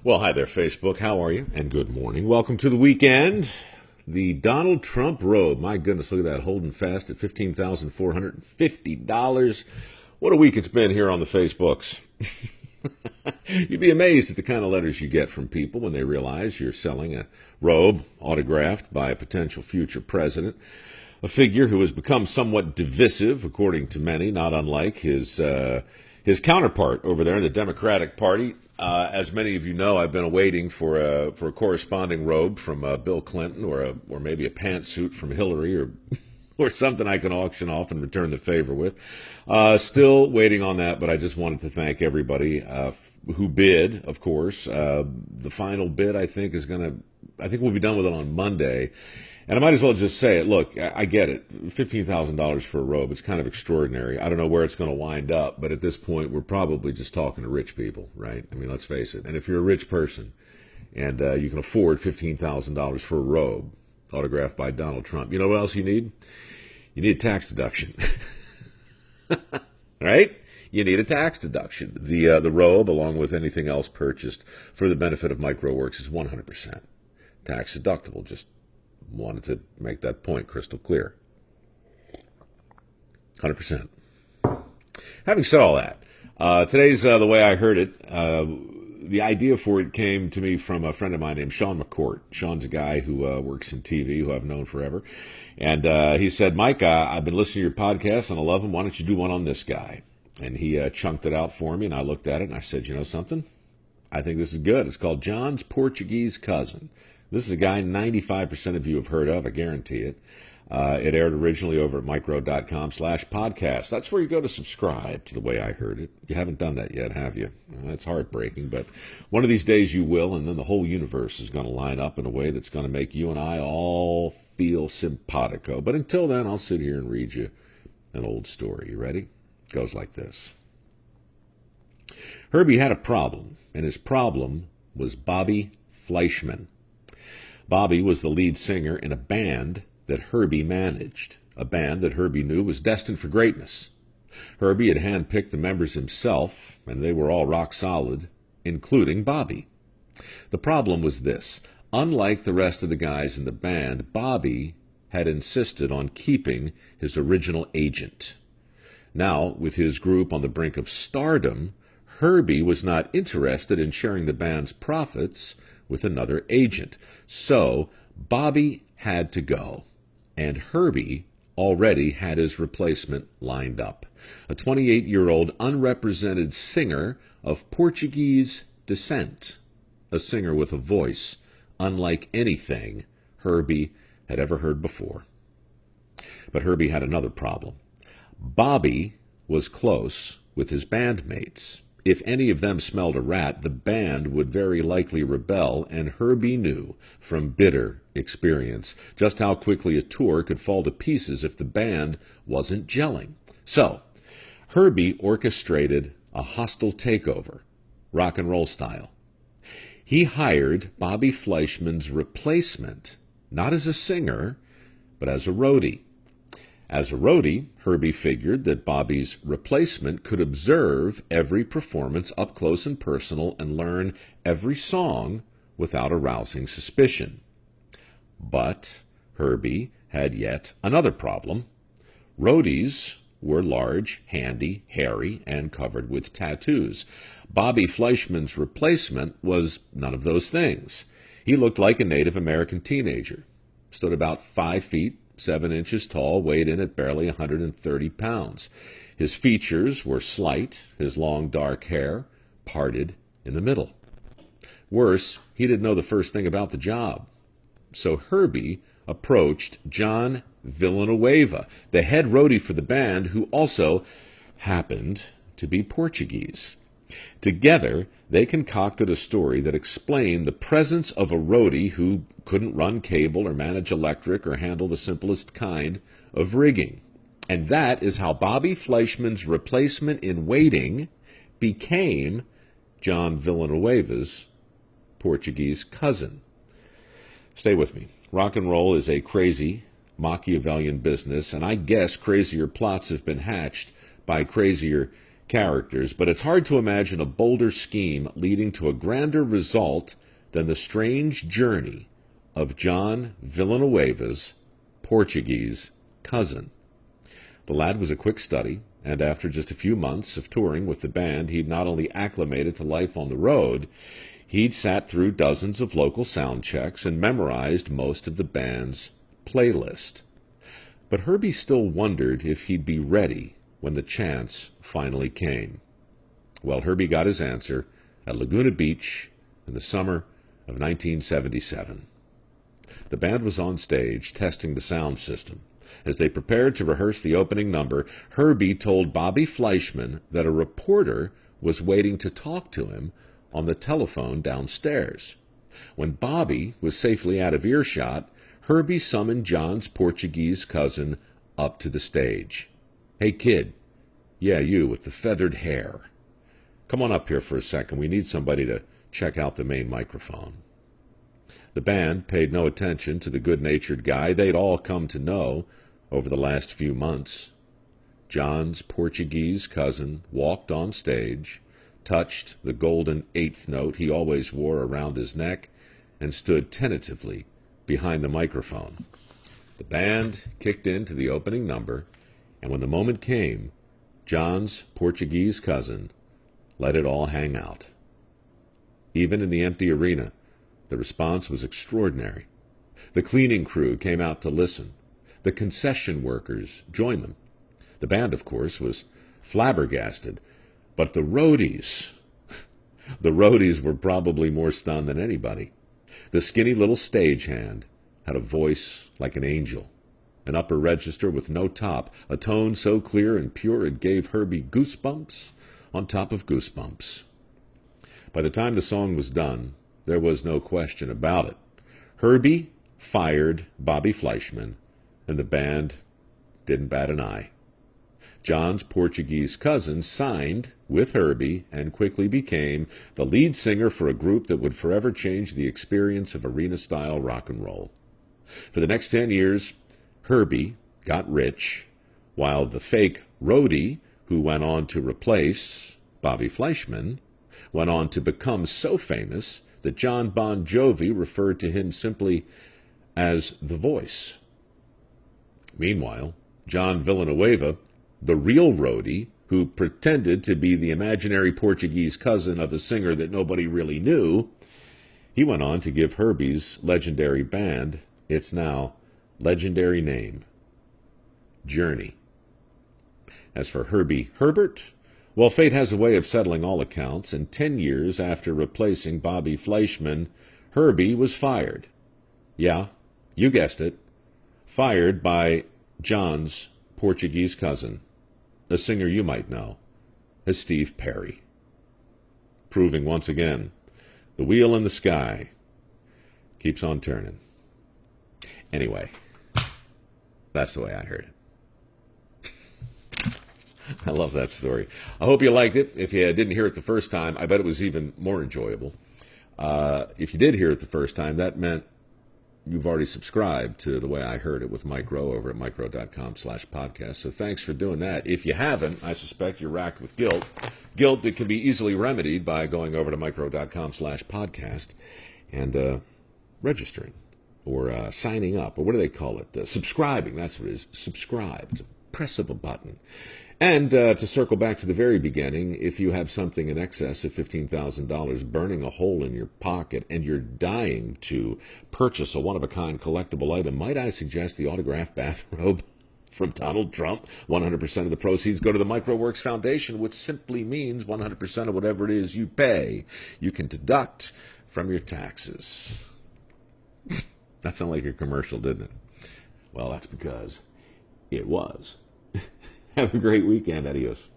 Well, hi there, Facebook. How are you? And good morning. Welcome to the weekend. The Donald Trump robe. My goodness, look at that, holding fast at $15,450. What a week it's been here on the Facebooks. You'd be amazed at the kind of letters you get from people when they realize you're selling a robe autographed by a potential future president, a figure who has become somewhat divisive, according to many, not unlike his counterpart over there in the Democratic Party. As many of you know, I've been waiting for a corresponding robe from Bill Clinton, or maybe a pantsuit from Hillary, or something I can auction off and return the favor with. Still waiting on that, but I just wanted to thank everybody who bid. Of course, the final bid I think we'll be done with it on Monday. And I might as well just say it. Look, I get it. $15,000 for a robe. It's kind of extraordinary. I don't know where it's going to wind up, but at this point, we're probably just talking to rich people, right? I mean, let's face it. And if you're a rich person and you can afford $15,000 for a robe autographed by Donald Trump, you know what else you need? You need a tax deduction. Right? You need a tax deduction. The robe, along with anything else purchased for the benefit of Mike Rowe, is 100% tax deductible. Just wanted to make that point crystal clear. 100%. Having said all that, today's the way I heard it. The idea for it came to me from a friend of mine named Sean McCourt. Sean's a guy who works in TV, who I've known forever. And he said, Mike, I've been listening to your podcast, and I love him. Why don't you do one on this guy? And he chunked it out for me, and I looked at it, and I said, you know something? I think this is good. It's called John's Portuguese Cousin. This is a guy 95% of you have heard of, I guarantee it. It aired originally over at mikerowe.com/podcast. That's where you go to subscribe to The Way I Heard It. You haven't done that yet, have you? That's heartbreaking, but one of these days you will, and then the whole universe is going to line up in a way that's going to make you and I all feel simpatico. But until then, I'll sit here and read you an old story. You ready? It goes like this. Herbie had a problem, and his problem was Bobby Fleischman. Bobby was the lead singer in a band that Herbie managed, a band that Herbie knew was destined for greatness. Herbie had handpicked the members himself, and they were all rock solid, including Bobby. The problem was this. Unlike the rest of the guys in the band, Bobby had insisted on keeping his original agent. Now, with his group on the brink of stardom, Herbie was not interested in sharing the band's profits with another agent. So Bobby had to go, and Herbie already had his replacement lined up, a 28-year-old unrepresented singer of Portuguese descent, a singer with a voice unlike anything Herbie had ever heard before. But Herbie had another problem. Bobby was close with his bandmates. If any of them smelled a rat, the band would very likely rebel, and Herbie knew from bitter experience just how quickly a tour could fall to pieces if the band wasn't gelling. So, Herbie orchestrated a hostile takeover, rock and roll style. He hired Bobby Fleischman's replacement, not as a singer, but as a roadie. As a roadie, Herbie figured that Bobby's replacement could observe every performance up close and personal and learn every song without arousing suspicion. But Herbie had yet another problem. Roadies were large, handy, hairy, and covered with tattoos. Bobby Fleischman's replacement was none of those things. He looked like a Native American teenager, stood about 5 feet, 7 inches tall, weighed in at barely 130 pounds. His features were slight, his long dark hair parted in the middle. Worse, he didn't know the first thing about the job. So Herbie approached John Villanueva, the head roadie for the band, who also happened to be Portuguese. Together, they concocted a story that explained the presence of a roadie who couldn't run cable or manage electric or handle the simplest kind of rigging. And that is how Bobby Fleischman's replacement in waiting became John Villanueva's Portuguese cousin. Stay with me. Rock and roll is a crazy, Machiavellian business, and I guess crazier plots have been hatched by crazier characters, but it's hard to imagine a bolder scheme leading to a grander result than the strange journey of John Villanueva's Portuguese cousin. The lad was a quick study, and after just a few months of touring with the band, he'd not only acclimated to life on the road, he'd sat through dozens of local sound checks and memorized most of the band's playlist. But Herbie still wondered if he'd be ready when the chance finally came. Well, Herbie got his answer at Laguna Beach in the summer of 1977. The band was on stage testing the sound system. As they prepared to rehearse the opening number, Herbie told Bobby Fleischman that a reporter was waiting to talk to him on the telephone downstairs. When Bobby was safely out of earshot, Herbie summoned John's Portuguese cousin up to the stage. "Hey, kid. Yeah, you with the feathered hair. Come on up here for a second. We need somebody to check out the main microphone." The band paid no attention to the good-natured guy they'd all come to know over the last few months. John's Portuguese cousin walked on stage, touched the golden eighth note he always wore around his neck, and stood tentatively behind the microphone. The band kicked into the opening number, and when the moment came, John's Portuguese cousin let it all hang out. Even in the empty arena, the response was extraordinary. The cleaning crew came out to listen. The concession workers joined them. The band, of course, was flabbergasted, but the roadies were probably more stunned than anybody. The skinny little stagehand had a voice like an angel, an upper register with no top, a tone so clear and pure it gave Herbie goosebumps on top of goosebumps. By the time the song was done, there was no question about it. Herbie fired Bobby Fleischman, and the band didn't bat an eye. John's Portuguese cousin signed with Herbie and quickly became the lead singer for a group that would forever change the experience of arena-style rock and roll. For the next 10 years, Herbie got rich, while the fake roadie, who went on to replace Bobby Fleischman, went on to become so famous that John Bon Jovi referred to him simply as the Voice. Meanwhile, John Villanueva, the real roadie, who pretended to be the imaginary Portuguese cousin of a singer that nobody really knew, he went on to give Herbie's legendary band its now legendary name, Journey. As for Herbie Herbert, well, fate has a way of settling all accounts, and 10 years after replacing Bobby Fleischman, Herbie was fired. Yeah, you guessed it. Fired by John's Portuguese cousin, a singer you might know as Steve Perry. Proving once again, the wheel in the sky keeps on turning. Anyway, that's the way I heard it. I love that story. I hope you liked it. If you didn't hear it the first time, I bet it was even more enjoyable. If you did hear it the first time, that meant you've already subscribed to The Way I Heard It with Mike Rowe over at mikerowe.com/podcast. So thanks for doing that. If you haven't, I suspect you're racked with guilt. Guilt that can be easily remedied by going over to mikerowe.com/podcast and registering or signing up, or what do they call it? Subscribing, that's what it is. Subscribe. It's a press of a button. And to circle back to the very beginning, if you have something in excess of $15,000 burning a hole in your pocket and you're dying to purchase a one-of-a-kind collectible item, might I suggest the autographed bathrobe from Donald Trump? 100% of the proceeds go to the MicroWorks Foundation, which simply means 100% of whatever it is you pay, you can deduct from your taxes. That sounded like a commercial, didn't it? Well, that's because it was. Have a great weekend. Adios.